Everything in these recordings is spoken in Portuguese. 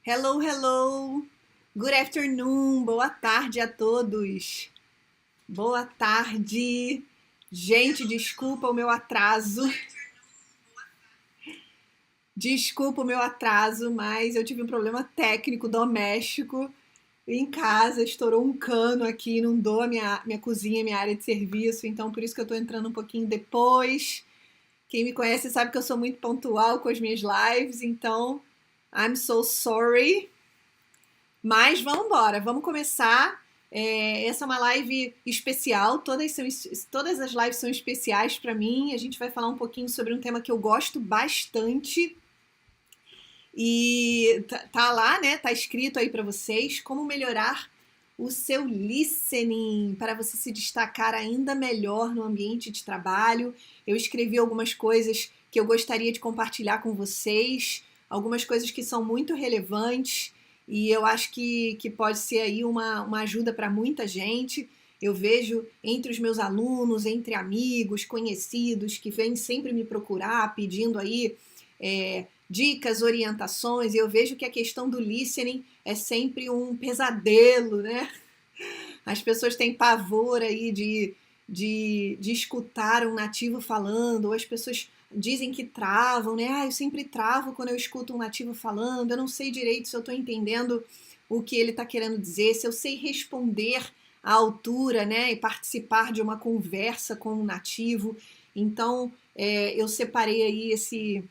Hello, hello. Good afternoon. Boa tarde a todos. Boa tarde. Gente, desculpa o meu atraso. Desculpa o meu atraso, mas eu tive um problema técnico doméstico em casa. Estourou um cano aqui, inundou a minha cozinha, minha área de serviço. Então, por isso que eu tô entrando um pouquinho depois. Quem me conhece sabe que eu sou muito pontual com as minhas lives. Então, I'm so sorry. Mas vamos embora, vamos começar. Essa é uma live especial, todas as lives são especiais para mim. A gente vai falar um pouquinho sobre um tema que eu gosto bastante e tá lá, né? Tá escrito aí para vocês como melhorar o seu listening para você se destacar ainda melhor no ambiente de trabalho. Eu escrevi algumas coisas que eu gostaria de compartilhar com vocês, algumas coisas que são muito relevantes e eu acho que pode ser aí uma ajuda para muita gente. Eu vejo entre os meus alunos, entre amigos, conhecidos que vêm sempre me procurar pedindo aí dicas, orientações, e eu vejo que a questão do listening é sempre um pesadelo, né? As pessoas têm pavor aí de escutar um nativo falando, ou as pessoas dizem que travam, né? Ah, eu sempre travo quando eu escuto um nativo falando, eu não sei direito se eu estou entendendo o que ele está querendo dizer, se eu sei responder à altura, né? E participar de uma conversa com um nativo. Então, eu separei aí esse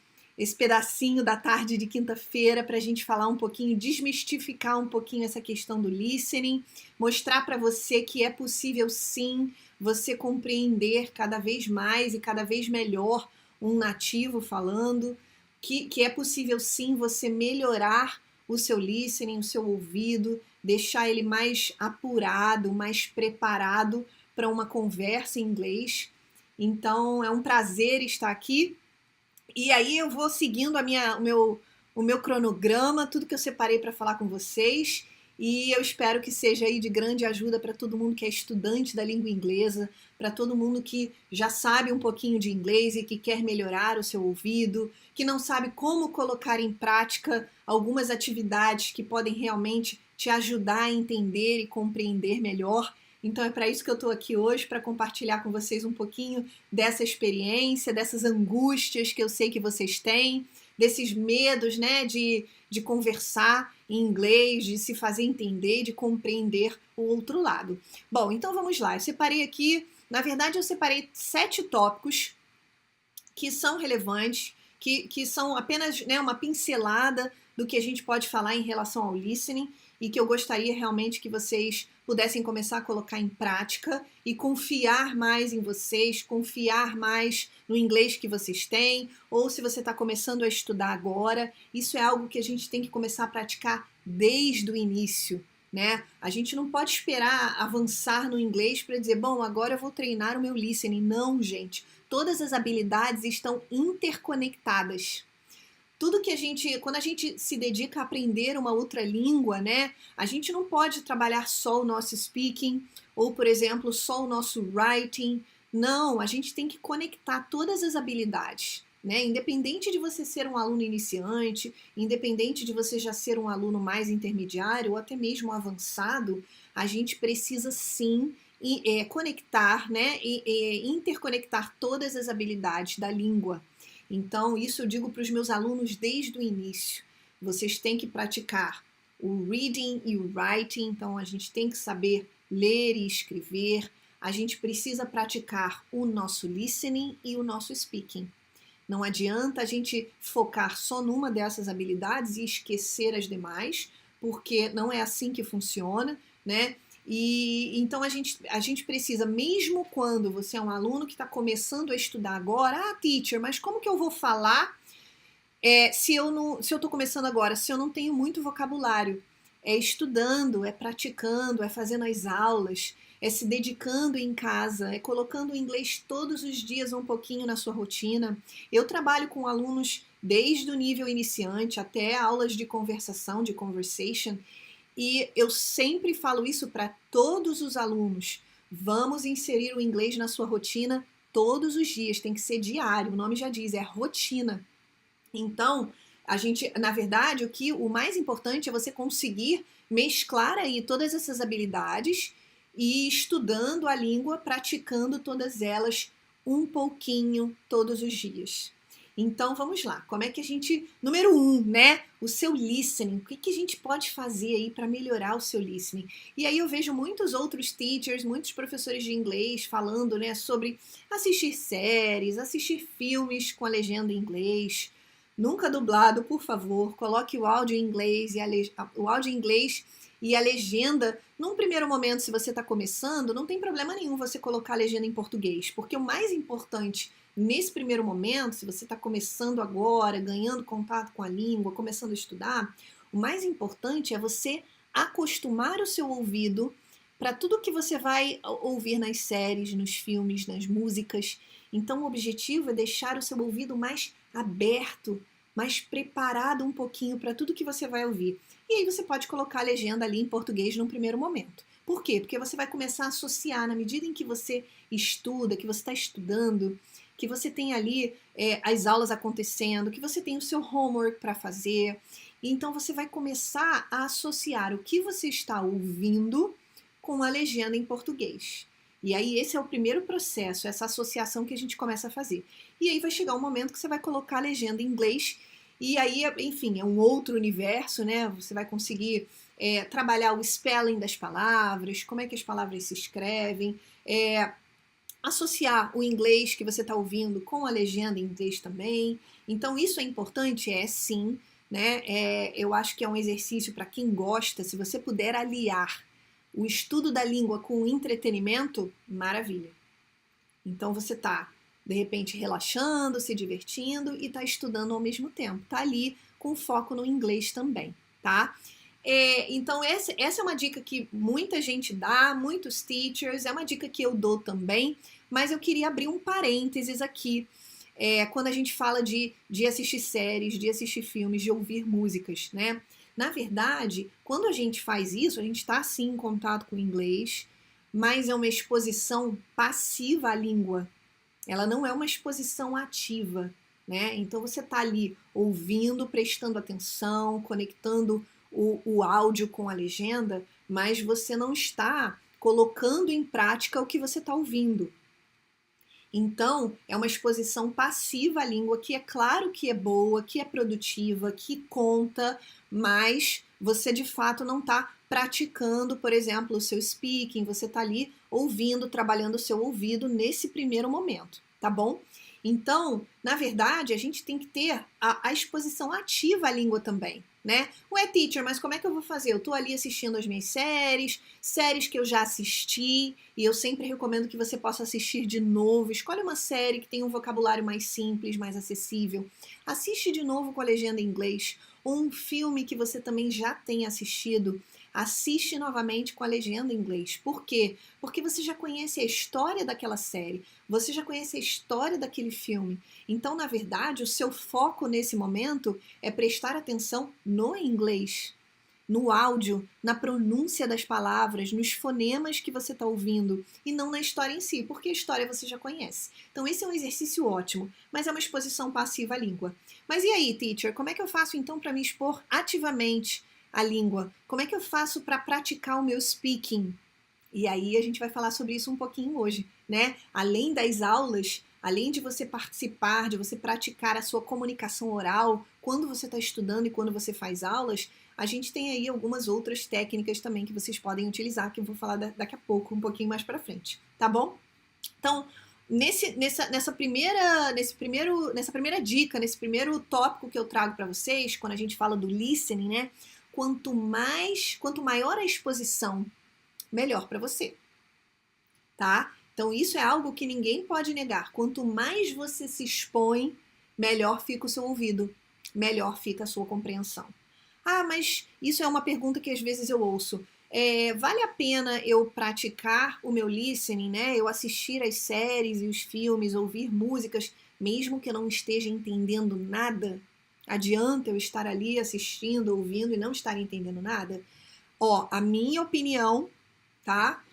pedacinho da tarde de quinta-feira para a gente falar um pouquinho, desmistificar um pouquinho essa questão do listening, mostrar para você que é possível sim você compreender cada vez mais e cada vez melhor um nativo falando, que é possível sim você melhorar o seu listening, o seu ouvido, deixar ele mais apurado, mais preparado para uma conversa em inglês. Então é um prazer estar aqui. E aí eu vou seguindo o meu cronograma, tudo que eu separei para falar com vocês. E eu espero que seja aí de grande ajuda para todo mundo que é estudante da língua inglesa, para todo mundo que já sabe um pouquinho de inglês e que quer melhorar o seu ouvido, que não sabe como colocar em prática algumas atividades que podem realmente te ajudar a entender e compreender melhor. Então é para isso que eu estou aqui hoje, para compartilhar com vocês um pouquinho dessa experiência, dessas angústias que eu sei que vocês têm, desses medos, né, de conversar em inglês, de se fazer entender, de compreender o outro lado. Bom, então vamos lá. Eu separei aqui, na verdade eu separei 7 tópicos que são relevantes, que são apenas, né, uma pincelada do que a gente pode falar em relação ao listening e que eu gostaria realmente que vocês pudessem começar a colocar em prática e confiar mais em vocês, confiar mais no inglês que vocês têm, ou se você está começando a estudar agora, isso é algo que a gente tem que começar a praticar desde o início, né? A gente não pode esperar avançar no inglês para dizer, bom, agora eu vou treinar o meu listening. Não, gente. Todas as habilidades estão interconectadas. Tudo que quando a gente se dedica a aprender uma outra língua, né, a gente não pode trabalhar só o nosso speaking ou, por exemplo, só o nosso writing. Não, a gente tem que conectar todas as habilidades, né? Independente de você ser um aluno iniciante, independente de você já ser um aluno mais intermediário ou até mesmo avançado, a gente precisa sim conectar, né, e interconectar todas as habilidades da língua. Então, isso eu digo para os meus alunos desde o início. Vocês têm que praticar o reading e o writing, então a gente tem que saber ler e escrever. A gente precisa praticar o nosso listening e o nosso speaking. Não adianta a gente focar só numa dessas habilidades e esquecer as demais, porque não é assim que funciona, né? E então a gente precisa, mesmo quando você é um aluno que está começando a estudar agora, teacher, mas como que eu vou falar se eu estou começando agora, se eu não tenho muito vocabulário? É estudando, é praticando, é fazendo as aulas, é se dedicando em casa, é colocando o inglês todos os dias um pouquinho na sua rotina. Eu trabalho com alunos desde o nível iniciante até aulas de conversação, de conversation, e eu sempre falo isso para todos os alunos. Vamos inserir o inglês na sua rotina todos os dias, tem que ser diário, o nome já diz, é rotina. Então, Na verdade, o mais importante é você conseguir mesclar aí todas essas habilidades e estudando a língua, praticando todas elas um pouquinho todos os dias. Então vamos lá, como é que a gente. Número 1, né? O seu listening. O que a gente pode fazer aí para melhorar o seu listening? E aí eu vejo muitos outros teachers, muitos professores de inglês falando, né, sobre assistir séries, assistir filmes com a legenda em inglês. Nunca dublado, por favor, coloque o áudio em inglês e a legenda. Num primeiro momento, se você está começando, não tem problema nenhum você colocar a legenda em português, porque o mais importante nesse primeiro momento, se você está começando agora, ganhando contato com a língua, começando a estudar, o mais importante é você acostumar o seu ouvido para tudo que você vai ouvir nas séries, nos filmes, nas músicas. Então, o objetivo é deixar o seu ouvido mais aberto, mais preparado um pouquinho para tudo que você vai ouvir. E aí você pode colocar a legenda ali em português num primeiro momento. Por quê? Porque você vai começar a associar, na medida em que você estuda, que você está estudando, que você tem ali as aulas acontecendo, que você tem o seu homework para fazer. Então você vai começar a associar o que você está ouvindo com a legenda em português. E aí esse é o primeiro processo, essa associação que a gente começa a fazer. E aí vai chegar um momento que você vai colocar a legenda em inglês e aí, enfim, é um outro universo, né? Você vai conseguir trabalhar o spelling das palavras, como é que as palavras se escrevem, associar o inglês que você está ouvindo com a legenda em inglês também. Então, isso é importante? É sim, né? Eu acho que é um exercício para quem gosta. Se você puder aliar o estudo da língua com o entretenimento, maravilha. Então, você está, de repente, relaxando, se divertindo e está estudando ao mesmo tempo. Está ali com foco no inglês também, tá? Então, essa é uma dica que muita gente dá, muitos teachers, é uma dica que eu dou também, mas eu queria abrir um parênteses aqui, quando a gente fala de assistir séries, de assistir filmes, de ouvir músicas, né? Na verdade, quando a gente faz isso, a gente está sim em contato com o inglês, mas é uma exposição passiva à língua, ela não é uma exposição ativa, né? Então você está ali ouvindo, prestando atenção, conectando o áudio com a legenda, mas você não está colocando em prática o que você está ouvindo. Então, é uma exposição passiva à língua, que é claro que é boa, que é produtiva, que conta, mas você de fato não está praticando, por exemplo, o seu speaking, você está ali ouvindo, trabalhando o seu ouvido nesse primeiro momento, tá bom? Então, na verdade, a gente tem que ter a exposição ativa à língua também, né? Ué, teacher, mas como é que eu vou fazer? Eu tô ali assistindo as minhas séries que eu já assisti, e eu sempre recomendo que você possa assistir de novo. Escolhe uma série que tenha um vocabulário mais simples, mais acessível. Assiste de novo com a legenda em inglês. Ou um filme que você também já tenha assistido, assiste novamente com a legenda em inglês. Por quê? Porque você já conhece a história daquela série, você já conhece a história daquele filme. Então, na verdade, o seu foco nesse momento é prestar atenção no inglês, no áudio, na pronúncia das palavras, nos fonemas que você está ouvindo e não na história em si, porque a história você já conhece. Então, esse é um exercício ótimo, mas é uma exposição passiva à língua. Mas e aí, teacher, como é que eu faço então para me expor ativamente à língua? Como é que eu faço para praticar o meu speaking? E aí a gente vai falar sobre isso um pouquinho hoje, né? Além das aulas, além de você participar, de você praticar a sua comunicação oral, quando você está estudando e quando você faz aulas, a gente tem aí algumas outras técnicas também que vocês podem utilizar, que eu vou falar daqui a pouco, um pouquinho mais para frente, tá bom? Então, nessa primeira dica, nesse primeiro tópico que eu trago para vocês, quando a gente fala do listening, né? Quanto maior a exposição, melhor para você, tá? Então isso é algo que ninguém pode negar. Quanto mais você se expõe, melhor fica o seu ouvido, melhor fica a sua compreensão. Ah, mas isso é uma pergunta que às vezes eu ouço. Vale a pena eu praticar o meu listening, né? Eu assistir as séries e os filmes, ouvir músicas, mesmo que eu não esteja entendendo nada? Adianta eu estar ali assistindo, ouvindo e não estar entendendo nada? Ó, a minha opinião, tá?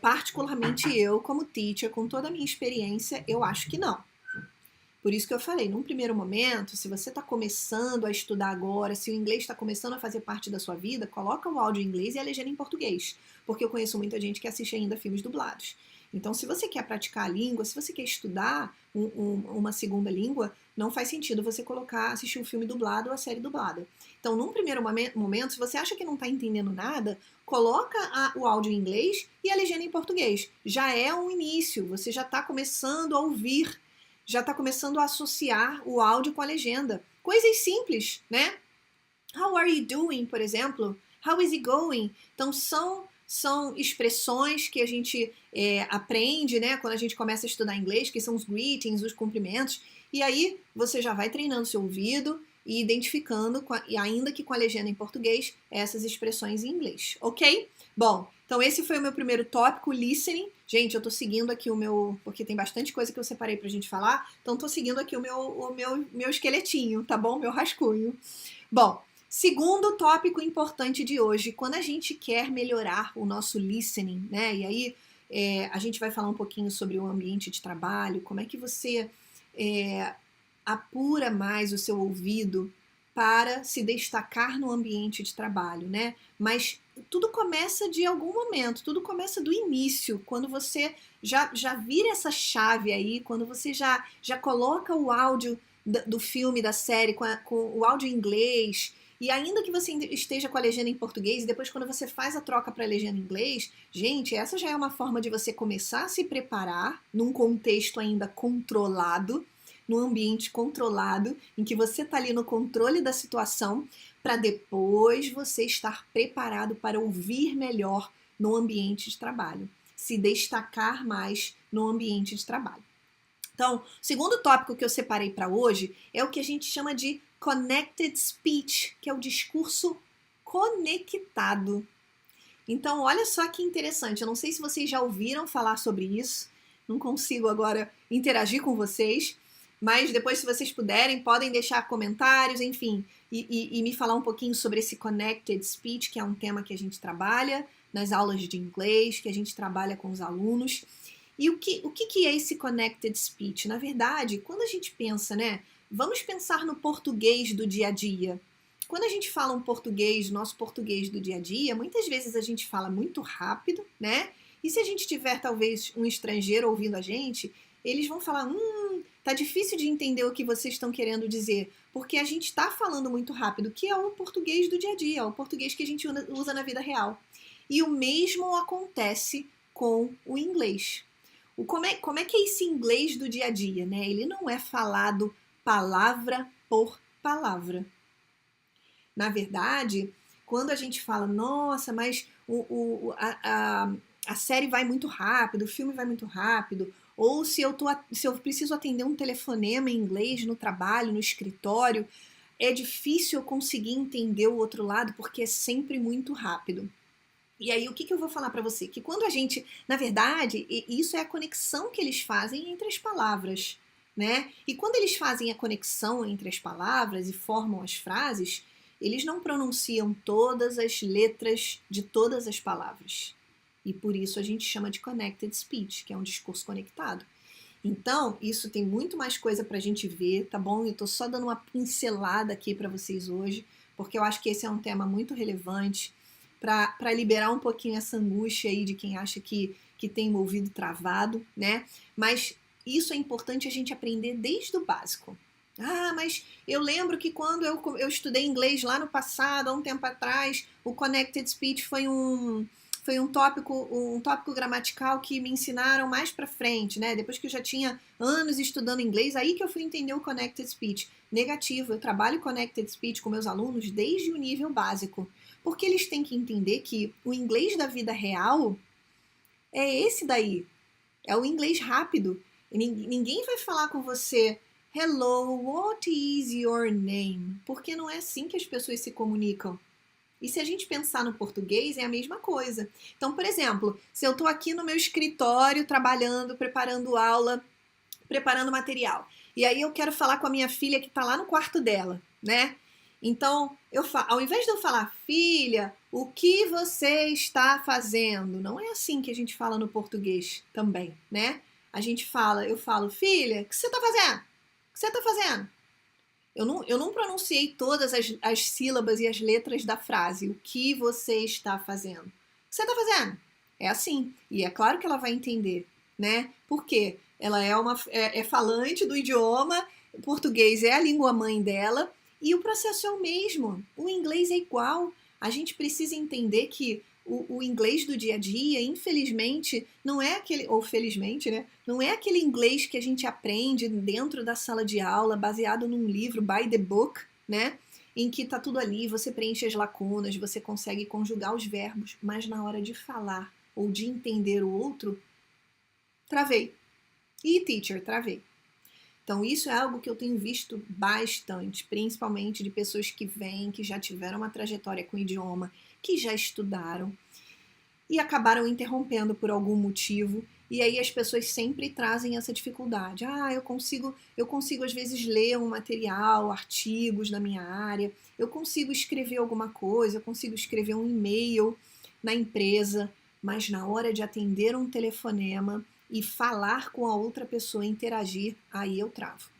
Particularmente eu, como teacher, com toda a minha experiência, eu acho que não. Por isso que eu falei, num primeiro momento, se você está começando a estudar agora, se o inglês está começando a fazer parte da sua vida, coloca o áudio em inglês e a legenda em português, porque eu conheço muita gente que assiste ainda filmes dublados. Então, se você quer praticar a língua, se você quer estudar uma segunda língua, não faz sentido você assistir um filme dublado ou a série dublada. Então, num primeiro momento, se você acha que não está entendendo nada, coloca o áudio em inglês e a legenda em português. Já é um início, você já está começando a ouvir, já está começando a associar o áudio com a legenda. Coisas simples, né? How are you doing, por exemplo? How is it going? Então, são expressões que a gente aprende, né, quando a gente começa a estudar inglês, que são os greetings, os cumprimentos, e aí você já vai treinando seu ouvido e identificando, e ainda que com a legenda em português, essas expressões em inglês, ok? Bom, então esse foi o meu primeiro tópico, listening. Gente, eu tô seguindo aqui o meu, porque tem bastante coisa que eu separei pra gente falar, então tô seguindo aqui o meu esqueletinho, tá bom? Meu rascunho. Bom, segundo tópico importante de hoje, quando a gente quer melhorar o nosso listening, né? E aí a gente vai falar um pouquinho sobre o ambiente de trabalho, como é que você apura mais o seu ouvido para se destacar no ambiente de trabalho, né? Mas tudo começa de algum momento, tudo começa do início, quando você já vira essa chave aí, quando você já coloca o áudio do filme, da série, com o áudio em inglês, e ainda que você esteja com a legenda em português, e depois quando você faz a troca para a legenda em inglês, gente, essa já é uma forma de você começar a se preparar num contexto ainda controlado, num ambiente controlado, em que você está ali no controle da situação, para depois você estar preparado para ouvir melhor no ambiente de trabalho, se destacar mais no ambiente de trabalho. Então, o segundo tópico que eu separei para hoje é o que a gente chama de connected speech, que é o discurso conectado. Então, olha só que interessante. Eu não sei se vocês já ouviram falar sobre isso. Não consigo agora interagir com vocês. Mas depois, se vocês puderem, podem deixar comentários, enfim, e me falar um pouquinho sobre esse connected speech, que é um tema que a gente trabalha nas aulas de inglês, que a gente trabalha com os alunos. E o que é esse connected speech? Na verdade, quando a gente pensa, né? Vamos pensar no português do dia a dia. Quando a gente fala um português, nosso português do dia a dia, muitas vezes a gente fala muito rápido, né? E se a gente tiver talvez um estrangeiro ouvindo a gente, eles vão falar, tá difícil de entender o que vocês estão querendo dizer, porque a gente está falando muito rápido, que é o português do dia a dia, é o português que a gente usa na vida real. E o mesmo acontece com o inglês. Como é que é esse inglês do dia a dia, né? Ele não é falado palavra por palavra. Na verdade, quando a gente fala, nossa, mas a série vai muito rápido, o filme vai muito rápido, ou se eu preciso atender um telefonema em inglês no trabalho, no escritório, é difícil eu conseguir entender o outro lado porque é sempre muito rápido. E aí, o que eu vou falar para você? Que quando a gente, na verdade, isso é a conexão que eles fazem entre as palavras, né? E quando eles fazem a conexão entre as palavras e formam as frases, eles não pronunciam todas as letras de todas as palavras. E por isso a gente chama de connected speech, que é um discurso conectado. Então, isso tem muito mais coisa pra gente ver, tá bom? Eu tô só dando uma pincelada aqui para vocês hoje, porque eu acho que esse é um tema muito relevante para liberar um pouquinho essa angústia aí de quem acha que tem o ouvido travado, né? Mas isso é importante a gente aprender desde o básico. Ah, mas eu lembro que quando eu estudei inglês lá no passado, há um tempo atrás, o connected speech foi um tópico gramatical que me ensinaram mais pra frente, né? Depois que eu já tinha anos estudando inglês, aí que eu fui entender o connected speech. Negativo, eu trabalho connected speech com meus alunos desde o nível básico, porque eles têm que entender que o inglês da vida real é esse daí, é o inglês rápido. Ninguém vai falar com você, hello, what is your name? Porque não é assim que as pessoas se comunicam. E se a gente pensar no português, é a mesma coisa. Então, por exemplo, se eu estou aqui no meu escritório trabalhando, preparando aula, preparando material, e aí eu quero falar com a minha filha que está lá no quarto dela, né? Então, ao invés de eu falar, filha, o que você está fazendo? Não é assim que a gente fala no português também, né? Eu falo, filha, o que você está fazendo? O que você tá fazendo? Eu não pronunciei todas as sílabas e as letras da frase. O que você está fazendo? O que você está fazendo? É assim. E é claro que ela vai entender, né? Por quê? Ela é falante do idioma, o português é a língua mãe dela, e o processo é o mesmo. O inglês é igual. A gente precisa entender que o inglês do dia a dia, infelizmente, não é aquele, ou felizmente, né? Não é aquele inglês que a gente aprende dentro da sala de aula, baseado num livro, by the book, né? Em que tá tudo ali, você preenche as lacunas, você consegue conjugar os verbos, mas na hora de falar ou de entender o outro, travei. E teacher, travei. Então, isso é algo que eu tenho visto bastante, principalmente de pessoas que vêm, que já tiveram uma trajetória com o idioma, que já estudaram e acabaram interrompendo por algum motivo. E aí as pessoas sempre trazem essa dificuldade. Ah, eu consigo às vezes ler um material, artigos na minha área, eu consigo escrever alguma coisa, eu consigo escrever um e-mail na empresa, mas na hora de atender um telefonema e falar com a outra pessoa, interagir, aí eu travo.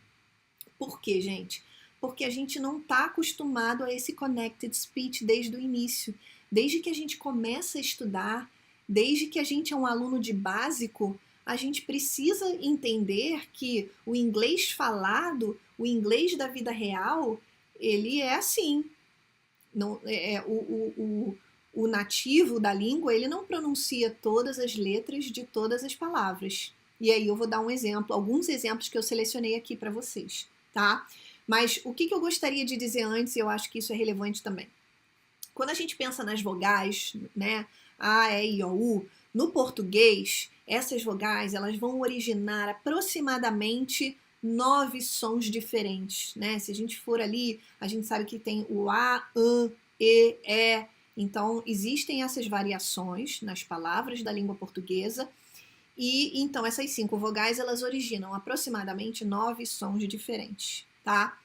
Por quê, gente? Porque a gente não está acostumado a esse connected speech desde o início. Desde que a gente começa a estudar, desde que a gente é um aluno de básico, a gente precisa entender que o inglês falado, o inglês da vida real, ele é assim. Não, o nativo da língua, ele não pronuncia todas as letras de todas as palavras. E aí eu vou dar um exemplo, alguns exemplos que eu selecionei aqui para vocês, tá? Mas o que eu gostaria de dizer antes, e eu acho que isso é relevante também. Quando a gente pensa nas vogais, né, A, E, I, O, U, no português, essas vogais, elas vão originar aproximadamente 9 sons diferentes, né? Se a gente for ali, a gente sabe que tem o A, E, então existem essas variações nas palavras da língua portuguesa, e então essas 5 vogais, elas originam aproximadamente 9 sons diferentes, tá?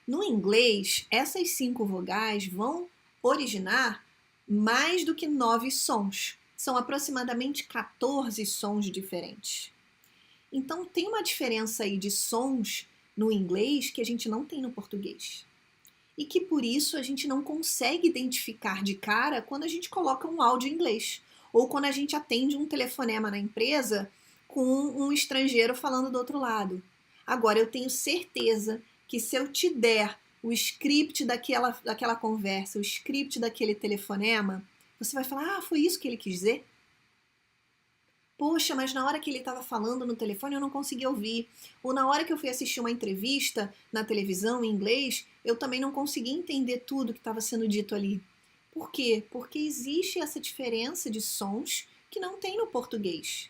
No inglês, essas 5 vogais vão originar mais do que 9 sons. São aproximadamente 14 sons diferentes. Então tem uma diferença aí de sons no inglês que a gente não tem no português. E que por isso a gente não consegue identificar de cara quando a gente coloca um áudio em inglês. Ou quando a gente atende um telefonema na empresa com um estrangeiro falando do outro lado. Agora, eu tenho certeza que se eu te der o script daquela conversa, o script daquele telefonema, você vai falar, ah, foi isso que ele quis dizer? Poxa, mas na hora que ele estava falando no telefone eu não consegui ouvir. Ou na hora que eu fui assistir uma entrevista na televisão em inglês, eu também não consegui entender tudo que estava sendo dito ali. Por quê? Porque existe essa diferença de sons que não tem no português.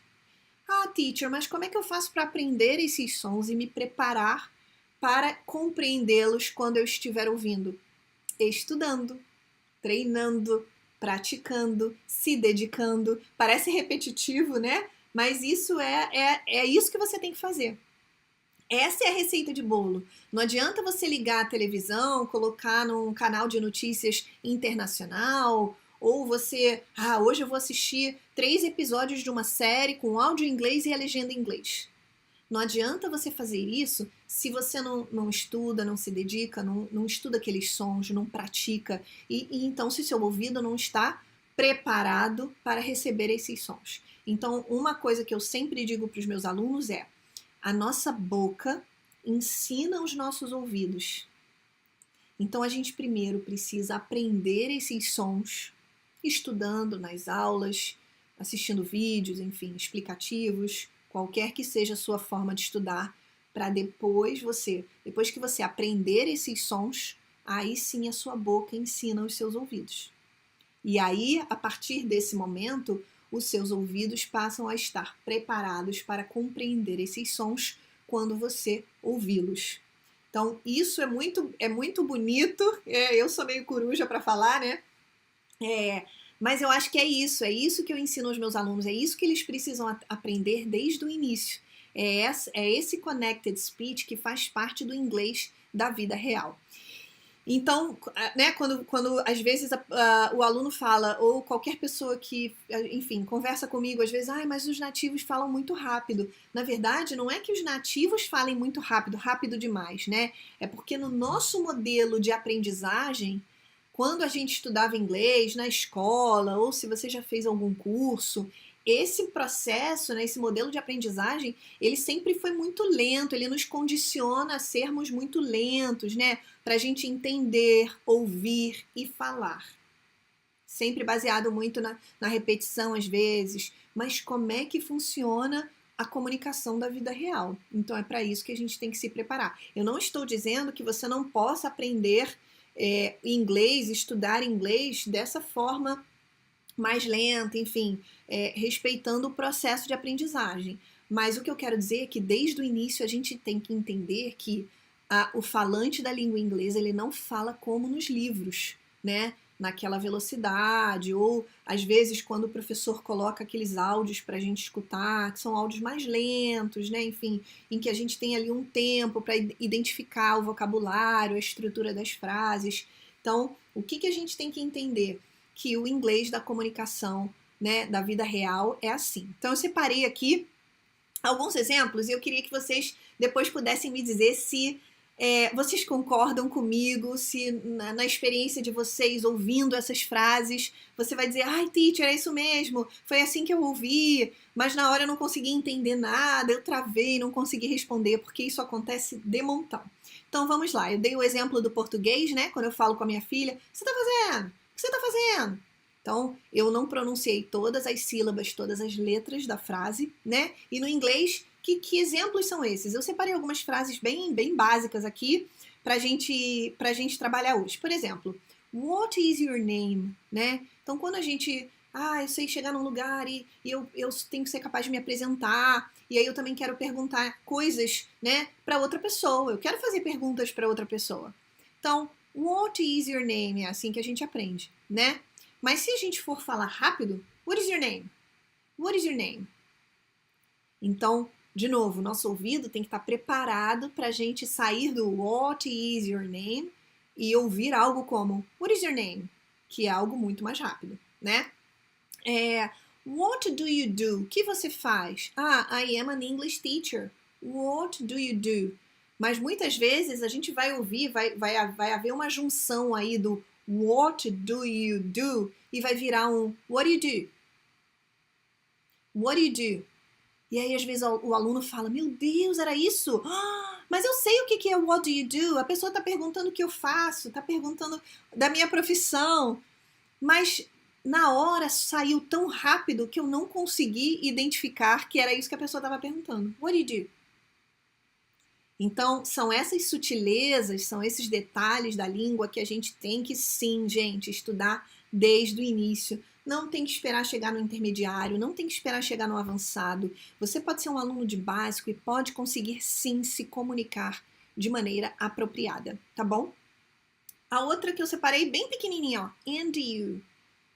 Ah, teacher, mas como é que eu faço para aprender esses sons e me preparar para compreendê-los quando eu estiver ouvindo? Estudando, treinando, praticando, se dedicando. Parece repetitivo, né? Mas isso é isso que você tem que fazer. Essa é a receita de bolo. Não adianta você ligar a televisão, colocar num canal de notícias internacional, ou você, hoje eu vou assistir 3 episódios de uma série com áudio em inglês e a legenda em inglês. Não adianta você fazer isso se você não estuda, não se dedica, não estuda aqueles sons, não pratica. E então, se seu ouvido não está preparado para receber esses sons. Então, uma coisa que eu sempre digo para os meus alunos é: a nossa boca ensina os nossos ouvidos. Então, a gente primeiro precisa aprender esses sons, estudando nas aulas, assistindo vídeos, enfim, explicativos, qualquer que seja a sua forma de estudar, para depois que você aprender esses sons, aí sim a sua boca ensina os seus ouvidos. E aí, a partir desse momento, os seus ouvidos passam a estar preparados para compreender esses sons quando você ouvi-los. Então, isso é muito bonito. Eu sou meio coruja para falar, né? Mas eu acho que é isso que eu ensino aos meus alunos, é isso que eles precisam aprender desde o início. É esse connected speech que faz parte do inglês da vida real. Então, né, quando às vezes o aluno fala, ou qualquer pessoa que, enfim, conversa comigo, às vezes, mas os nativos falam muito rápido. Na verdade, não é que os nativos falem muito rápido, rápido demais, né? É porque no nosso modelo de aprendizagem, quando a gente estudava inglês na escola, ou se você já fez algum curso, esse processo, né, esse modelo de aprendizagem, ele sempre foi muito lento, ele nos condiciona a sermos muito lentos, né? Para a gente entender, ouvir e falar. Sempre baseado muito na repetição, às vezes, mas como é que funciona a comunicação da vida real? Então é para isso que a gente tem que se preparar. Eu não estou dizendo que você não possa aprender inglês, estudar inglês dessa forma mais lenta, enfim, respeitando o processo de aprendizagem. Mas o que eu quero dizer é que desde o início a gente tem que entender que o falante da língua inglesa ele não fala como nos livros, né? Naquela velocidade, ou às vezes quando o professor coloca aqueles áudios para a gente escutar, que são áudios mais lentos, né? Enfim, em que a gente tem ali um tempo para identificar o vocabulário, a estrutura das frases. Então, o que a gente tem que entender? Que o inglês da comunicação, né, da vida real é assim. Então eu separei aqui alguns exemplos e eu queria que vocês depois pudessem me dizer se vocês concordam comigo, se na experiência de vocês ouvindo essas frases, você vai dizer, ai teacher, é isso mesmo, foi assim que eu ouvi, mas na hora eu não consegui entender nada, eu travei, não consegui responder, porque isso acontece de montão. Então vamos lá, eu dei o exemplo do português, né, quando eu falo com a minha filha, o que você tá fazendo? O que você tá fazendo? Então, eu não pronunciei todas as sílabas, todas as letras da frase, né? E no inglês, que exemplos são esses? Eu separei algumas frases bem básicas aqui pra gente trabalhar hoje. Por exemplo, what is your name? Né? Então, quando a gente... eu sei chegar num lugar e eu tenho que ser capaz de me apresentar. E aí eu também quero perguntar coisas, né, para outra pessoa. Eu quero fazer perguntas para outra pessoa. Então, what is your name? É assim que a gente aprende, né? Mas se a gente for falar rápido, what is your name? What is your name? Então, de novo, nosso ouvido tem que estar preparado para a gente sair do what is your name e ouvir algo como what is your name? Que é algo muito mais rápido, né? What do you do? O que você faz? I am an English teacher. What do you do? Mas muitas vezes a gente vai ouvir, vai haver uma junção aí do what do you do? E vai virar um what do you do? What do you do? E aí às vezes o aluno fala, meu Deus, era isso? Mas eu sei o que é what do you do? A pessoa está perguntando o que eu faço, está perguntando da minha profissão. Mas na hora saiu tão rápido que eu não consegui identificar que era isso que a pessoa estava perguntando. What do you do? Então, são essas sutilezas, são esses detalhes da língua que a gente tem que, sim, gente, estudar desde o início. Não tem que esperar chegar no intermediário, não tem que esperar chegar no avançado. Você pode ser um aluno de básico e pode conseguir, sim, se comunicar de maneira apropriada, tá bom? A outra que eu separei bem pequenininha, ó, and you.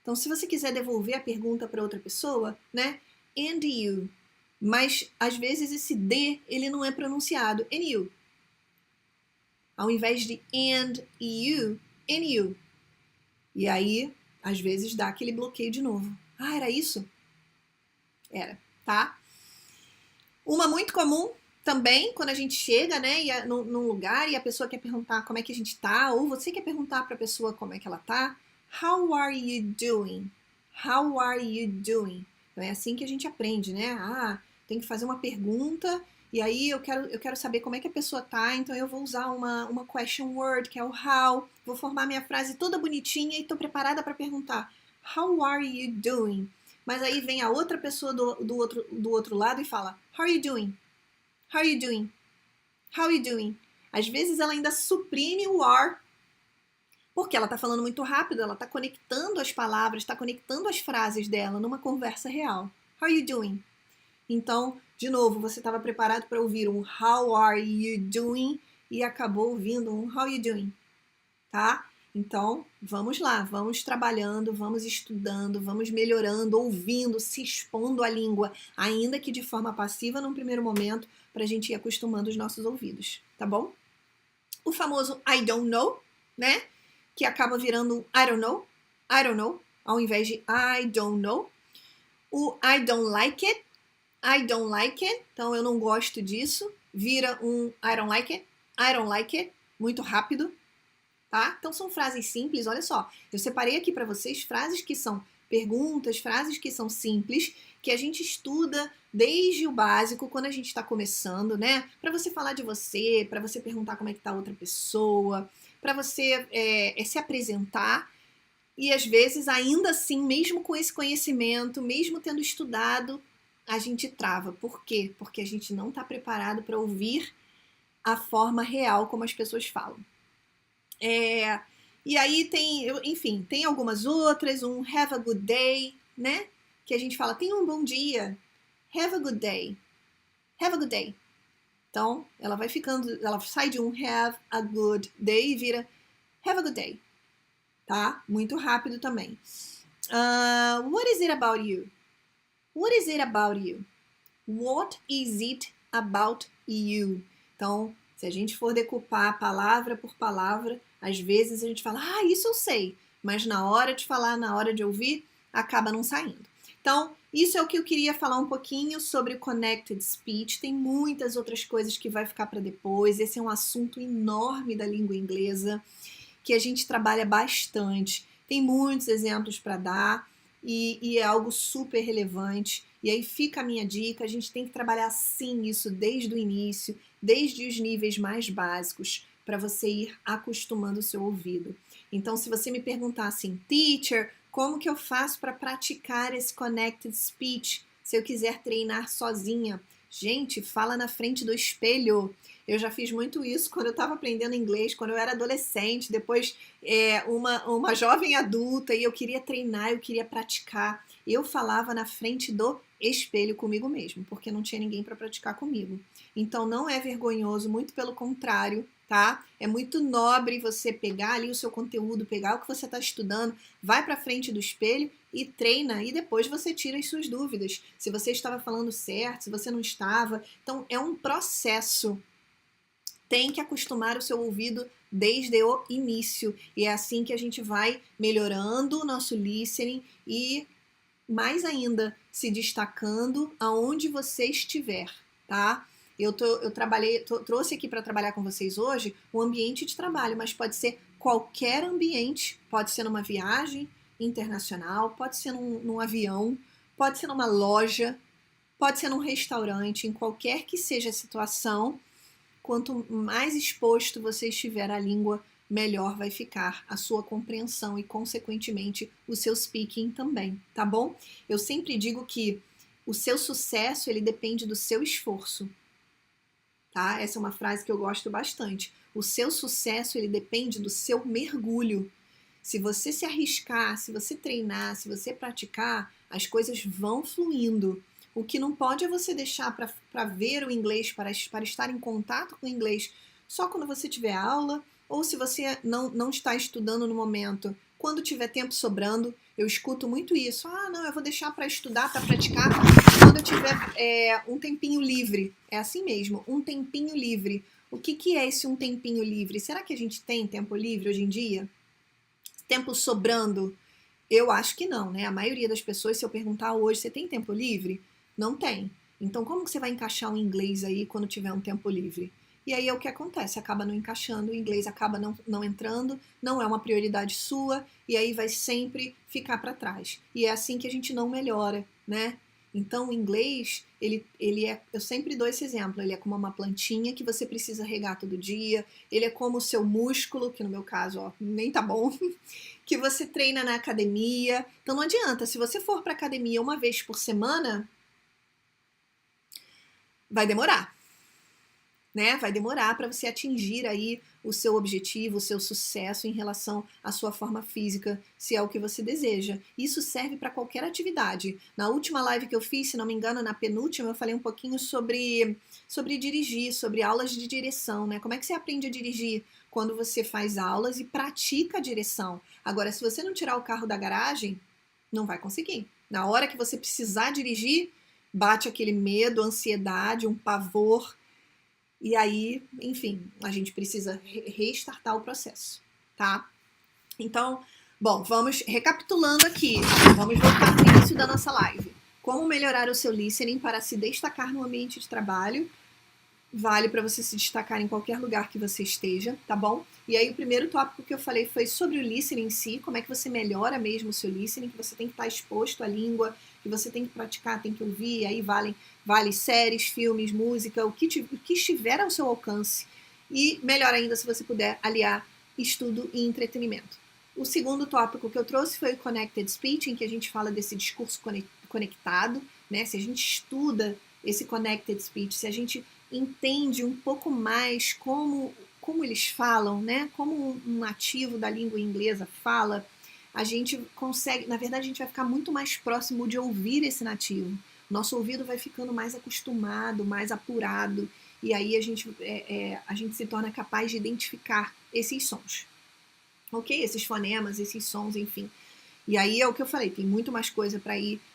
Então, se você quiser devolver a pergunta para outra pessoa, né, and you. Mas, às vezes, esse D, ele não é pronunciado. And you. Ao invés de and you, and you. E aí, às vezes, dá aquele bloqueio de novo. Era isso? Era, tá? Uma muito comum também, quando a gente chega, né, num lugar e a pessoa quer perguntar como é que a gente tá, ou você quer perguntar para a pessoa como é que ela tá. How are you doing? How are you doing? Então, é assim que a gente aprende, né? Tem que fazer uma pergunta e aí eu quero saber como é que a pessoa tá, então eu vou usar uma question word, que é o how, vou formar minha frase toda bonitinha e tô preparada para perguntar how are you doing? Mas aí vem a outra pessoa do outro lado e fala how are you doing? How are you doing? How are you doing? Às vezes ela ainda suprime o are, porque ela tá falando muito rápido, ela tá conectando as palavras, tá conectando as frases dela numa conversa real. How are you doing? Então, de novo, você estava preparado para ouvir um how are you doing e acabou ouvindo um how are you doing, tá? Então, vamos lá, vamos trabalhando, vamos estudando, vamos melhorando, ouvindo, se expondo à língua, ainda que de forma passiva num primeiro momento, para a gente ir acostumando os nossos ouvidos, tá bom? O famoso I don't know, né? Que acaba virando I don't know, ao invés de I don't know. O I don't like it, então eu não gosto disso, vira um I don't like it, muito rápido, tá? Então são frases simples, olha só, eu separei aqui para vocês frases que são perguntas, frases que são simples, que a gente estuda desde o básico, quando a gente está começando, né? Para você falar de você, para você perguntar como é que tá a outra pessoa, para você se apresentar. E às vezes, ainda assim, mesmo com esse conhecimento, mesmo tendo estudado, a gente trava. Por quê? Porque a gente não está preparado para ouvir a forma real como as pessoas falam. E aí tem, enfim, tem algumas outras, um have a good day, né? Que a gente fala, tenha um bom dia, have a good day, have a good day. Então, ela vai ficando, ela sai de um have a good day e vira have a good day, tá? Muito rápido também. What is it about you? What is it about you? What is it about you? Então, se a gente for decupar palavra por palavra, às vezes a gente fala, isso eu sei, mas na hora de falar, na hora de ouvir, acaba não saindo. Então, isso é o que eu queria falar um pouquinho sobre o Connected Speech. Tem muitas outras coisas que vai ficar para depois. Esse é um assunto enorme da língua inglesa que a gente trabalha bastante. Tem muitos exemplos para dar e é algo super relevante. E aí fica a minha dica, a gente tem que trabalhar sim isso desde o início, desde os níveis mais básicos, para você ir acostumando o seu ouvido. Então, se você me perguntar assim, teacher, como que eu faço para praticar esse Connected Speech? Se eu quiser treinar sozinha, gente, fala na frente do espelho. Eu já fiz muito isso quando eu estava aprendendo inglês, quando eu era adolescente, depois uma jovem adulta, e eu queria treinar, eu queria praticar. Eu falava na frente do espelho comigo mesmo, porque não tinha ninguém para praticar comigo. Então não é vergonhoso, muito pelo contrário, tá? É muito nobre você pegar ali o seu conteúdo, pegar o que você está estudando, vai para frente do espelho e treina, e depois você tira as suas dúvidas. Se você estava falando certo, se você não estava. Então é um processo. Tem que acostumar o seu ouvido desde o início. E é assim que a gente vai melhorando o nosso listening e, mais ainda, se destacando aonde você estiver, tá? Eu trouxe aqui para trabalhar com vocês hoje o ambiente de trabalho, mas pode ser qualquer ambiente, pode ser numa viagem internacional, pode ser num avião, pode ser numa loja, pode ser num restaurante, em qualquer que seja a situação. Quanto mais exposto você estiver à língua, melhor vai ficar a sua compreensão e, consequentemente, o seu speaking também, tá bom? Eu sempre digo que o seu sucesso, ele depende do seu esforço, tá? Essa é uma frase que eu gosto bastante. O seu sucesso, ele depende do seu mergulho. Se você se arriscar, se você treinar, se você praticar, as coisas vão fluindo. O que não pode é você deixar para ver o inglês, para estar em contato com o inglês só quando você tiver aula, ou se você não está estudando no momento, quando tiver tempo sobrando. Eu escuto muito isso. Não, eu vou deixar para estudar, para praticar, quando eu tiver um tempinho livre. É assim mesmo, um tempinho livre. O que é esse um tempinho livre? Será que a gente tem tempo livre hoje em dia? Tempo sobrando? Eu acho que não, né? A maioria das pessoas, se eu perguntar hoje, você tem tempo livre? Não tem. Então, como que você vai encaixar o inglês aí quando tiver um tempo livre? E aí é o que acontece, acaba não encaixando, o inglês acaba não entrando, não é uma prioridade sua, e aí vai sempre ficar para trás. E é assim que a gente não melhora, né? Então, o inglês, ele é, eu sempre dou esse exemplo, ele é como uma plantinha que você precisa regar todo dia, ele é como o seu músculo, que no meu caso, nem tá bom, que você treina na academia. Então não adianta, se você for para academia uma vez por semana, vai demorar, né? Vai demorar para você atingir aí o seu objetivo, o seu sucesso em relação à sua forma física, se é o que você deseja. Isso serve para qualquer atividade. Na última live que eu fiz, se não me engano, na penúltima, eu falei um pouquinho sobre dirigir, sobre aulas de direção, né? Como é que você aprende a dirigir? Quando você faz aulas e pratica a direção. Agora, se você não tirar o carro da garagem, não vai conseguir. Na hora que você precisar dirigir, bate aquele medo, ansiedade, um pavor. E aí, enfim, a gente precisa restartar o processo, tá? Então, bom, vamos recapitulando aqui. Vamos voltar para o início da nossa live. Como melhorar o seu listening para se destacar no ambiente de trabalho? Vale para você se destacar em qualquer lugar que você esteja, tá bom? E aí o primeiro tópico que eu falei foi sobre o listening em si, como é que você melhora mesmo o seu listening, que você tem que estar exposto à língua, que você tem que praticar, tem que ouvir, aí vale séries, filmes, música, o que estiver ao seu alcance. E melhor ainda se você puder aliar estudo e entretenimento. O segundo tópico que eu trouxe foi o Connected Speech, em que a gente fala desse discurso conectado, né? Se a gente estuda esse Connected Speech, se a gente entende um pouco mais como eles falam, né? Como um nativo da língua inglesa fala, a gente consegue, na verdade, a gente vai ficar muito mais próximo de ouvir esse nativo. Nosso ouvido vai ficando mais acostumado, mais apurado, e aí a gente se torna capaz de identificar esses sons. Ok? Esses fonemas, esses sons, enfim. E aí é o que eu falei, tem muito mais coisa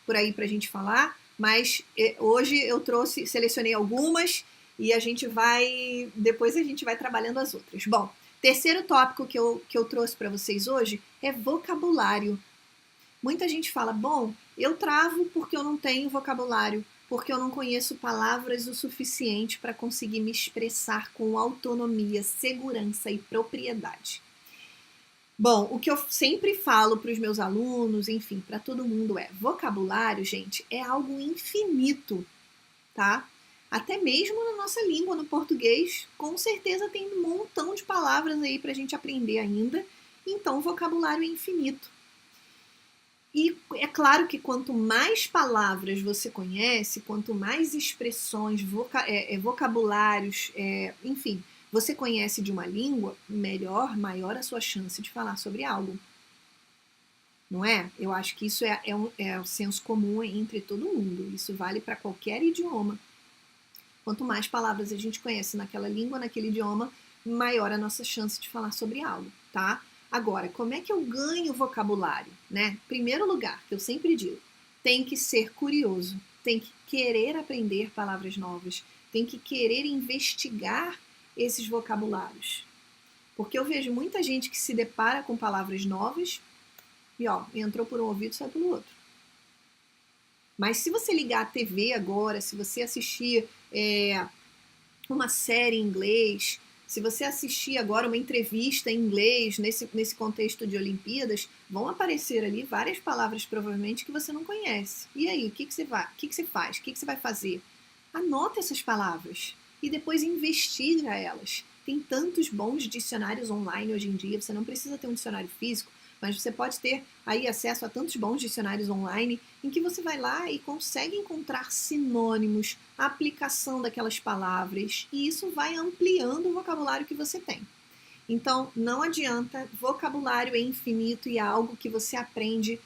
por aí pra gente falar, mas hoje eu selecionei algumas e depois a gente vai trabalhando as outras. Bom, terceiro tópico que eu trouxe para vocês hoje é vocabulário. Muita gente fala, bom, eu travo porque eu não tenho vocabulário, porque eu não conheço palavras o suficiente para conseguir me expressar com autonomia, segurança e propriedade. Bom, o que eu sempre falo para os meus alunos, enfim, para todo mundo vocabulário, gente, é algo infinito, tá? Até mesmo na nossa língua, no português, com certeza tem um montão de palavras aí para a gente aprender ainda, então o vocabulário é infinito. E é claro que quanto mais palavras você conhece, quanto mais expressões, vocabulários, enfim, você conhece de uma língua, maior a sua chance de falar sobre algo. Não é? Eu acho que isso é o senso comum entre todo mundo. Isso vale para qualquer idioma. Quanto mais palavras a gente conhece naquela língua, naquele idioma, maior a nossa chance de falar sobre algo, tá? Agora, como é que eu ganho vocabulário, né? Primeiro lugar, que eu sempre digo, tem que ser curioso, tem que querer aprender palavras novas, tem que querer investigar esses vocabulários. Porque eu vejo muita gente que se depara com palavras novas e, ó, entrou por um ouvido e saiu pelo outro. Mas se você ligar a TV agora, se você assistir uma série em inglês, se você assistir agora uma entrevista em inglês nesse contexto de Olimpíadas, vão aparecer ali várias palavras provavelmente que você não conhece. E aí, o que você faz? O que você vai fazer? Anota essas palavras e depois investiga elas. Tem tantos bons dicionários online hoje em dia, você não precisa ter um dicionário físico, mas você pode ter aí acesso a tantos bons dicionários online em que você vai lá e consegue encontrar sinônimos, a aplicação daquelas palavras, e isso vai ampliando o vocabulário que você tem. Então, não adianta, vocabulário é infinito e é algo que você aprende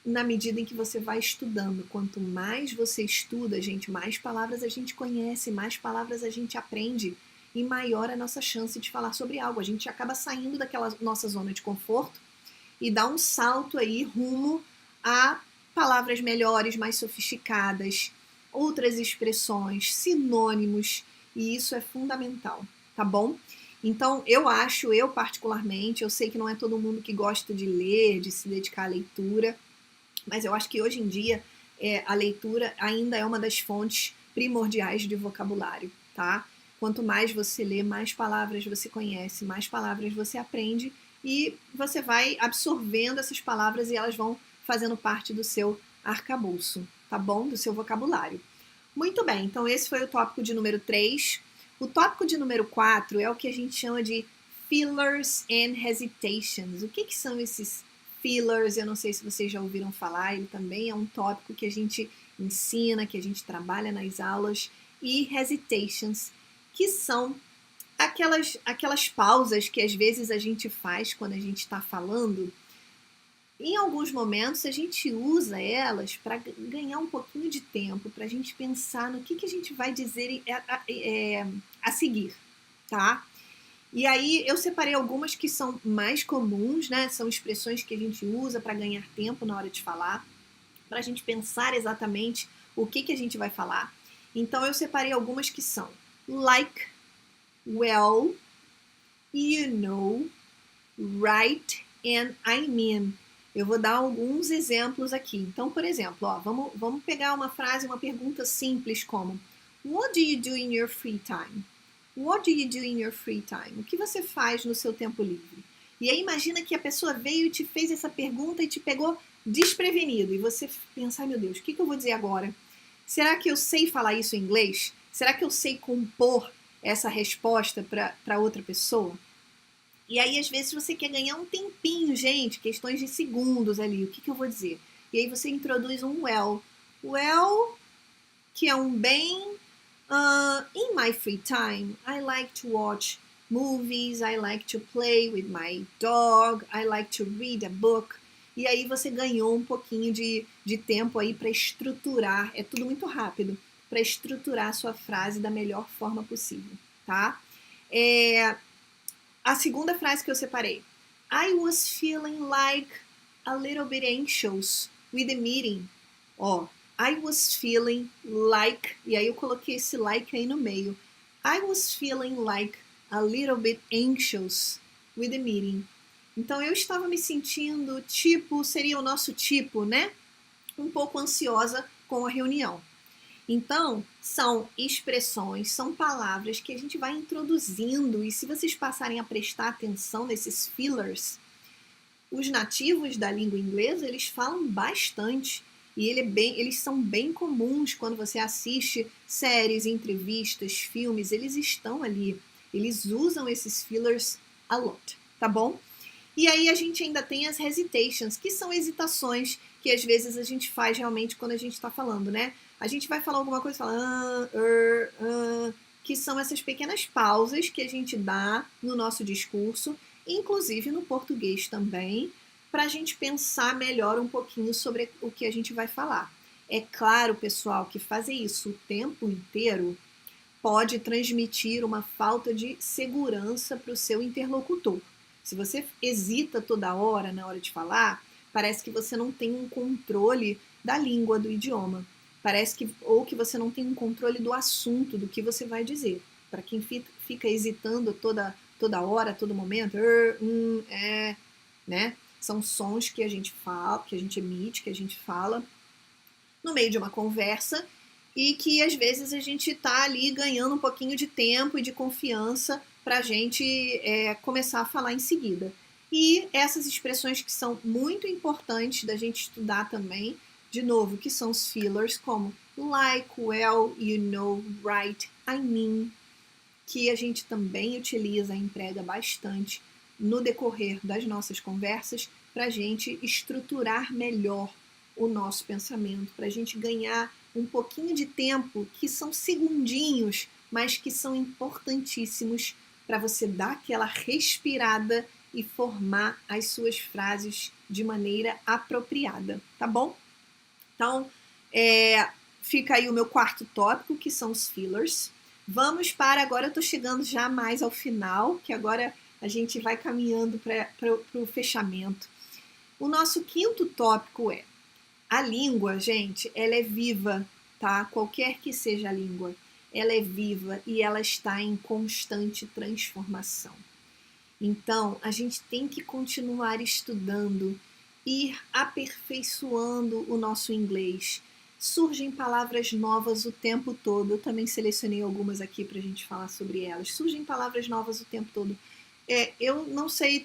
na medida em que você vai estudando. Quanto mais você estuda, gente, mais palavras a gente conhece, mais palavras a gente aprende e maior a nossa chance de falar sobre algo. A gente acaba saindo daquela nossa zona de conforto e dá um salto aí rumo a palavras melhores, mais sofisticadas, outras expressões, sinônimos, e isso é fundamental, tá bom? Então, eu particularmente, eu sei que não é todo mundo que gosta de ler, de se dedicar à leitura, mas eu acho que hoje em dia a leitura ainda é uma das fontes primordiais de vocabulário, tá? Quanto mais você lê, mais palavras você conhece, mais palavras você aprende e você vai absorvendo essas palavras e elas vão fazendo parte do seu arcabouço, tá bom? Do seu vocabulário. Muito bem, então esse foi o tópico de número 3. O tópico de número 4 é o que a gente chama de fillers and hesitations. O que são esses fillers? Eu não sei se vocês já ouviram falar, ele também é um tópico que a gente ensina, que a gente trabalha nas aulas, e hesitations, que são aquelas pausas que às vezes a gente faz quando a gente está falando. Em alguns momentos a gente usa elas para ganhar um pouquinho de tempo, para a gente pensar no que a gente vai dizer a seguir, tá? E aí eu separei algumas que são mais comuns, né? São expressões que a gente usa para ganhar tempo na hora de falar, para a gente pensar exatamente o que a gente vai falar. Então eu separei algumas que são like, well, you know, right and I mean. Eu vou dar alguns exemplos aqui. Então, por exemplo, ó, vamos pegar uma frase, uma pergunta simples como What do you do in your free time? What do you do in your free time? O que você faz no seu tempo livre? E aí imagina que a pessoa veio e te fez essa pergunta e te pegou desprevenido. E você pensa, ai meu Deus, o que eu vou dizer agora? Será que eu sei falar isso em inglês? Será que eu sei compor essa resposta para outra pessoa? E aí, às vezes, você quer ganhar um tempinho, gente, questões de segundos ali. O que eu vou dizer? E aí você introduz um well. Well, que é um bem. In my free time, I like to watch movies, I like to play with my dog, I like to read a book. E aí você ganhou um pouquinho de tempo aí para estruturar, é tudo muito rápido, para estruturar a sua frase da melhor forma possível, tá? A segunda frase que eu separei. I was feeling like a little bit anxious with the meeting. Ó, I was feeling like, e aí eu coloquei esse like aí no meio. I was feeling like a little bit anxious with the meeting. Então eu estava me sentindo tipo, seria o nosso tipo, né? Um pouco ansiosa com a reunião. Então, são expressões, são palavras que a gente vai introduzindo e se vocês passarem a prestar atenção nesses fillers, os nativos da língua inglesa, eles falam bastante e eles são bem comuns quando você assiste séries, entrevistas, filmes, eles estão ali, eles usam esses fillers a lot, tá bom? E aí a gente ainda tem as hesitations, que são hesitações que às vezes a gente faz realmente quando a gente está falando, né? A gente vai falar alguma coisa e fala que são essas pequenas pausas que a gente dá no nosso discurso, inclusive no português também, para a gente pensar melhor um pouquinho sobre o que a gente vai falar. É claro, pessoal, que fazer isso o tempo inteiro pode transmitir uma falta de segurança para o seu interlocutor. Se você hesita toda hora na hora de falar, parece que você não tem um controle da língua, do idioma. Parece que que você não tem um controle do assunto, do que você vai dizer. Para quem fica hesitando toda hora, todo momento, né? São sons que a gente fala, que a gente emite, que a gente fala no meio de uma conversa e que às vezes a gente está ali ganhando um pouquinho de tempo e de confiança para a gente começar a falar em seguida. E essas expressões que são muito importantes da gente estudar também, de novo, que são os fillers, como like, well, you know, right, I mean, que a gente também utiliza e emprega bastante no decorrer das nossas conversas para a gente estruturar melhor o nosso pensamento, para a gente ganhar um pouquinho de tempo, que são segundinhos, mas que são importantíssimos para você dar aquela respirada e formar as suas frases de maneira apropriada, tá bom? Então, fica aí o meu quarto tópico, que são os fillers. Vamos para, agora eu estou chegando já mais ao final, que agora a gente vai caminhando para o fechamento. O nosso quinto tópico é a língua, gente, ela é viva, tá? Qualquer que seja a língua, ela é viva e ela está em constante transformação. Então, a gente tem que continuar estudando, ir aperfeiçoando o nosso inglês. Surgem palavras novas o tempo todo. Eu também selecionei algumas aqui para a gente falar sobre elas. Surgem palavras novas o tempo todo. Eu não sei,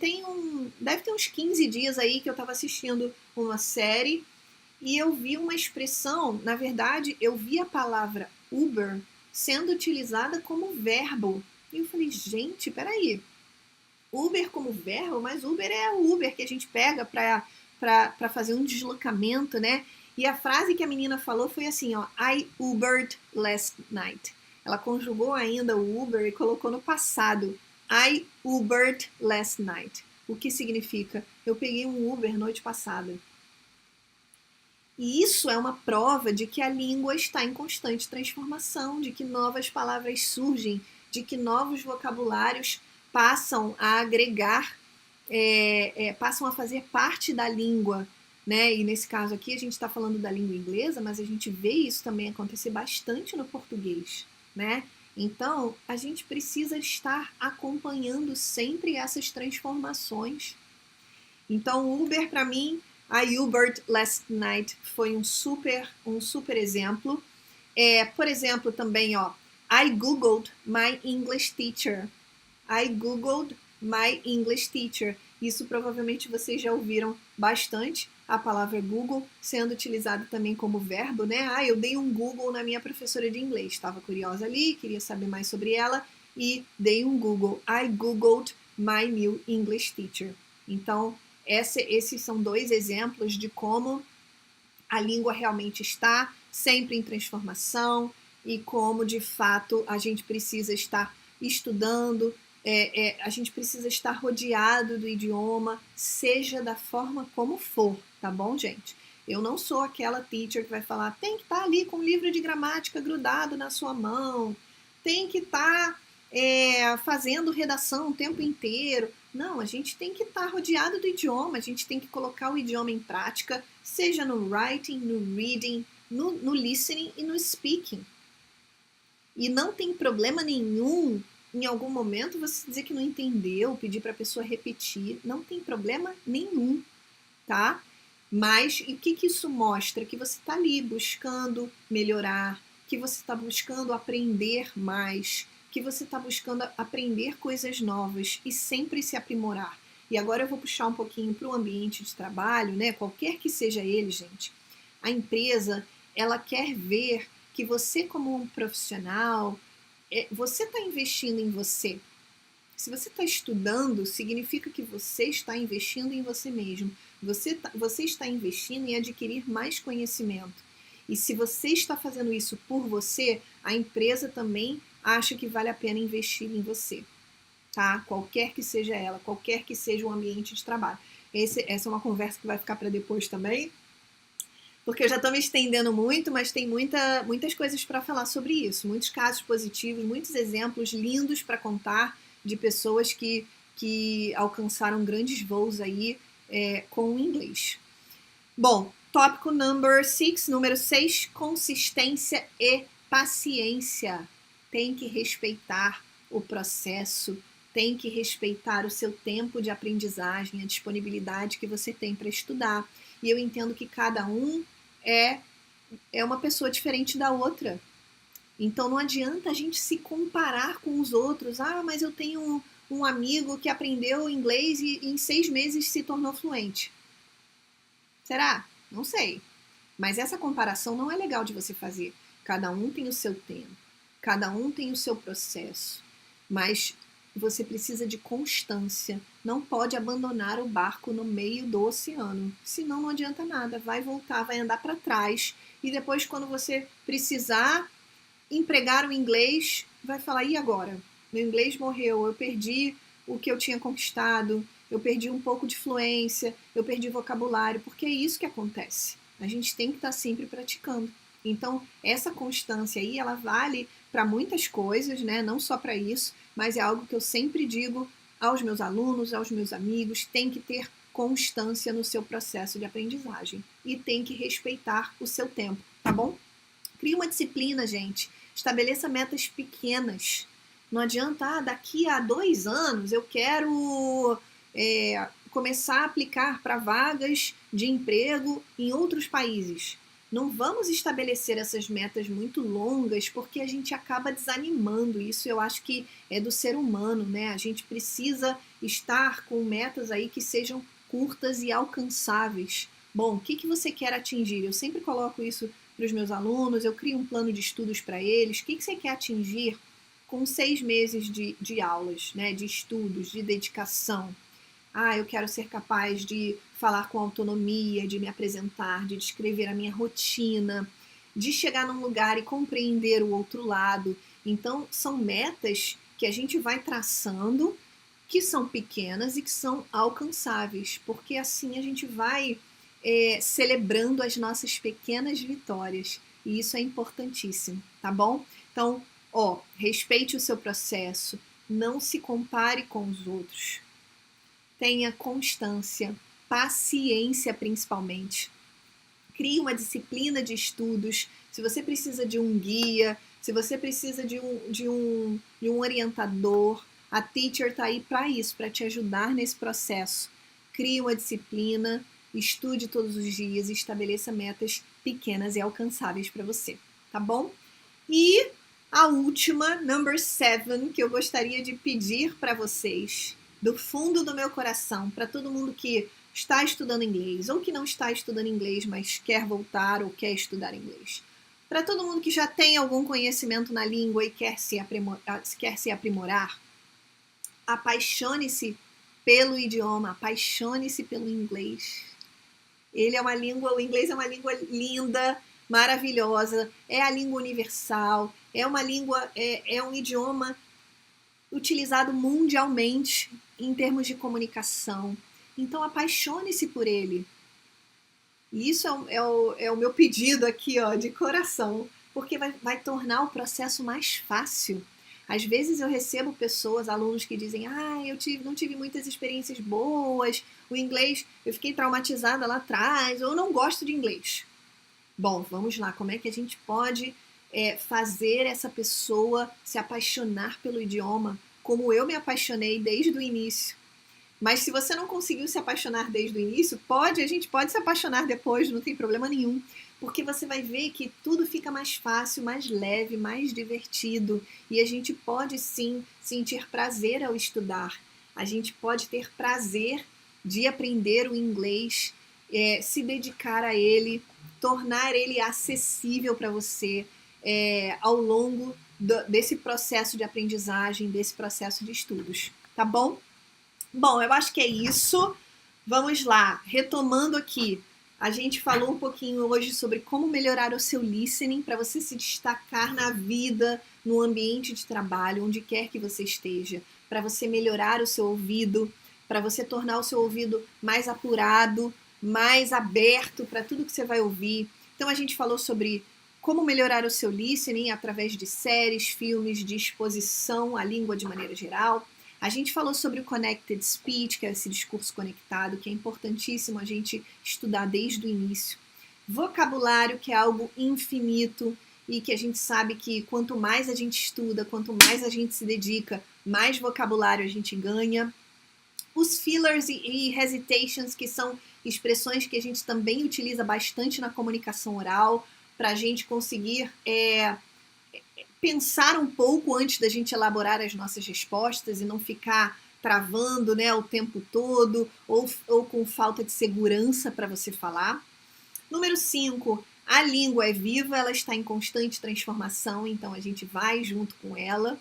deve ter uns 15 dias aí que eu estava assistindo uma série e eu vi uma expressão, na verdade, eu vi a palavra Uber sendo utilizada como verbo. E eu falei, gente, peraí, Uber como verbo? Mas Uber é o Uber que a gente pega para fazer um deslocamento, né? E a frase que a menina falou foi assim, ó, I Ubered last night. Ela conjugou ainda o Uber e colocou no passado. I Ubered last night. O que significa? Eu peguei um Uber noite passada. E isso é uma prova de que a língua está em constante transformação, de que novas palavras surgem, de que novos vocabulários passam a agregar, passam a fazer parte da língua, né? E nesse caso aqui a gente está falando da língua inglesa, mas a gente vê isso também acontecer bastante no português, né? Então, a gente precisa estar acompanhando sempre essas transformações. Então, o Uber, para mim, I Ubered last night foi um super exemplo. Por exemplo, também, ó, I Googled my English teacher. I Googled my English teacher. Isso provavelmente vocês já ouviram bastante, a palavra Google sendo utilizada também como verbo, né? Ah, eu dei um Google na minha professora de inglês. Estava curiosa ali, queria saber mais sobre ela e dei um Google. I Googled my new English teacher. Então, esses são dois exemplos de como a língua realmente está sempre em transformação e como, de fato, a gente precisa estar estudando, a gente precisa estar rodeado do idioma, seja da forma como for, tá bom, gente? Eu não sou aquela teacher que vai falar, tem que estar ali com o livro de gramática grudado na sua mão, tem que estar fazendo redação o tempo inteiro. Não, a gente tem que estar rodeado do idioma, a gente tem que colocar o idioma em prática, seja no writing, no reading, no listening e no speaking. E não tem problema nenhum em algum momento você dizer que não entendeu, pedir para a pessoa repetir, não tem problema nenhum, tá? Mas o que isso mostra? Que você está ali buscando melhorar, que você está buscando aprender mais, que você está buscando aprender coisas novas e sempre se aprimorar. E agora eu vou puxar um pouquinho para o ambiente de trabalho, né? Qualquer que seja ele, gente. A empresa, ela quer ver que você, como um profissional, você está investindo em você. Se você está estudando, significa que você está investindo em você mesmo. Você está investindo em adquirir mais conhecimento. E se você está fazendo isso por você, a empresa também acha que vale a pena investir em você. Tá? Qualquer que seja ela, qualquer que seja o ambiente de trabalho. Essa é uma conversa que vai ficar para depois também, porque eu já estou me estendendo muito, mas tem muitas coisas para falar sobre isso. Muitos casos positivos, muitos exemplos lindos para contar de pessoas que alcançaram grandes voos aí com o inglês. Bom, tópico número 6, consistência e paciência. Tem que respeitar o processo, tem que respeitar o seu tempo de aprendizagem, a disponibilidade que você tem para estudar. E eu entendo que cada um é uma pessoa diferente da outra. Então não adianta a gente se comparar com os outros. Ah, mas eu tenho um amigo que aprendeu inglês e em 6 meses se tornou fluente. Será? Não sei. Mas essa comparação não é legal de você fazer. Cada um tem o seu tempo, cada um tem o seu processo. Mas você precisa de constância. Não pode abandonar o barco no meio do oceano. Senão não adianta nada. Vai voltar, vai andar para trás. E depois, quando você precisar empregar o inglês, vai falar, e agora? Meu inglês morreu, eu perdi o que eu tinha conquistado, eu perdi um pouco de fluência, eu perdi vocabulário, porque é isso que acontece. A gente tem que estar sempre praticando. Então, essa constância aí, ela vale para muitas coisas, né? Não só para isso, mas é algo que eu sempre digo aos meus alunos, aos meus amigos, tem que ter constância no seu processo de aprendizagem e tem que respeitar o seu tempo, tá bom? Crie uma disciplina, gente. Estabeleça metas pequenas. Não adianta, daqui a 2 anos eu quero começar a aplicar para vagas de emprego em outros países. Não vamos estabelecer essas metas muito longas porque a gente acaba desanimando. Isso eu acho que é do ser humano, né? A gente precisa estar com metas aí que sejam curtas e alcançáveis. Bom, o que você quer atingir? Eu sempre coloco isso para os meus alunos, eu crio um plano de estudos para eles. O que você quer atingir com 6 meses de aulas, né? De estudos, de dedicação? Ah, eu quero ser capaz de falar com autonomia, de me apresentar, de descrever a minha rotina, de chegar num lugar e compreender o outro lado. Então, são metas que a gente vai traçando, que são pequenas e que são alcançáveis, porque assim a gente vai celebrando as nossas pequenas vitórias. E isso é importantíssimo, tá bom? Então, respeite o seu processo, não se compare com os outros. Tenha constância, paciência principalmente. Crie uma disciplina de estudos. Se você precisa de um guia, Se você precisa de um orientador, a Teacher está aí para isso, para te ajudar nesse processo. Crie uma disciplina, estude todos os dias e estabeleça metas pequenas e alcançáveis para você, tá bom? E a última, number 7, que eu gostaria de pedir para vocês, do fundo do meu coração, para todo mundo que está estudando inglês ou que não está estudando inglês, mas quer voltar ou quer estudar inglês. Para todo mundo que já tem algum conhecimento na língua e quer se aprimorar, apaixone-se pelo idioma, apaixone-se pelo inglês. O inglês é uma língua linda, maravilhosa, é a língua universal, é um idioma utilizado mundialmente em termos de comunicação. Então apaixone-se por ele. E isso é o meu pedido aqui, ó, de coração, porque vai tornar o processo mais fácil. Às vezes eu recebo alunos que dizem, não tive muitas experiências boas, o inglês, eu fiquei traumatizada lá atrás, ou eu não gosto de inglês. Bom, vamos lá, como é que a gente pode fazer essa pessoa se apaixonar pelo idioma, como eu me apaixonei desde o início? Mas se você não conseguiu se apaixonar desde o início, a gente pode se apaixonar depois, não tem problema nenhum. Porque você vai ver que tudo fica mais fácil, mais leve, mais divertido. E a gente pode sim sentir prazer ao estudar. A gente pode ter prazer de aprender o inglês, se dedicar a ele, tornar ele acessível para você ao longo desse processo de aprendizagem, desse processo de estudos. Tá bom? Bom, eu acho que é isso. Vamos lá, retomando aqui. A gente falou um pouquinho hoje sobre como melhorar o seu listening para você se destacar na vida, no ambiente de trabalho, onde quer que você esteja, para você melhorar o seu ouvido, para você tornar o seu ouvido mais apurado, mais aberto para tudo que você vai ouvir. Então a gente falou sobre como melhorar o seu listening através de séries, filmes, de exposição à língua de maneira geral. A gente falou sobre o Connected Speech, que é esse discurso conectado, que é importantíssimo a gente estudar desde o início. Vocabulário, que é algo infinito e que a gente sabe que quanto mais a gente estuda, quanto mais a gente se dedica, mais vocabulário a gente ganha. Os fillers e hesitations, que são expressões que a gente também utiliza bastante na comunicação oral, para a gente conseguir pensar um pouco antes da gente elaborar as nossas respostas e não ficar travando, né, o tempo todo ou com falta de segurança para você falar. Número 5, a língua é viva, ela está em constante transformação, então a gente vai junto com ela.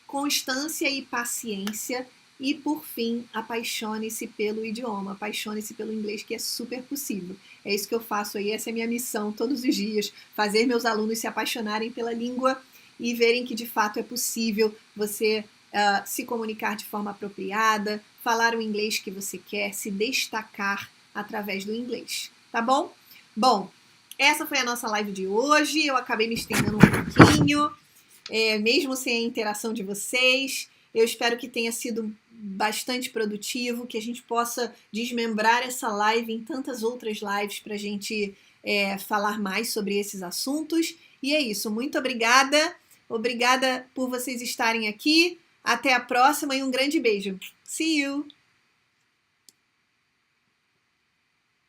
Constância e paciência. E, por fim, apaixone-se pelo idioma, apaixone-se pelo inglês, que é super possível. É isso que eu faço aí, essa é a minha missão todos os dias, fazer meus alunos se apaixonarem pela língua e verem que, de fato, é possível você se comunicar de forma apropriada, falar o inglês que você quer, se destacar através do inglês, tá bom? Bom, essa foi a nossa live de hoje, eu acabei me estendendo um pouquinho, mesmo sem a interação de vocês. Eu espero que tenha sido bastante produtivo, que a gente possa desmembrar essa live em tantas outras lives para a gente falar mais sobre esses assuntos. E é isso, muito obrigada. Obrigada por vocês estarem aqui. Até a próxima e um grande beijo. See you!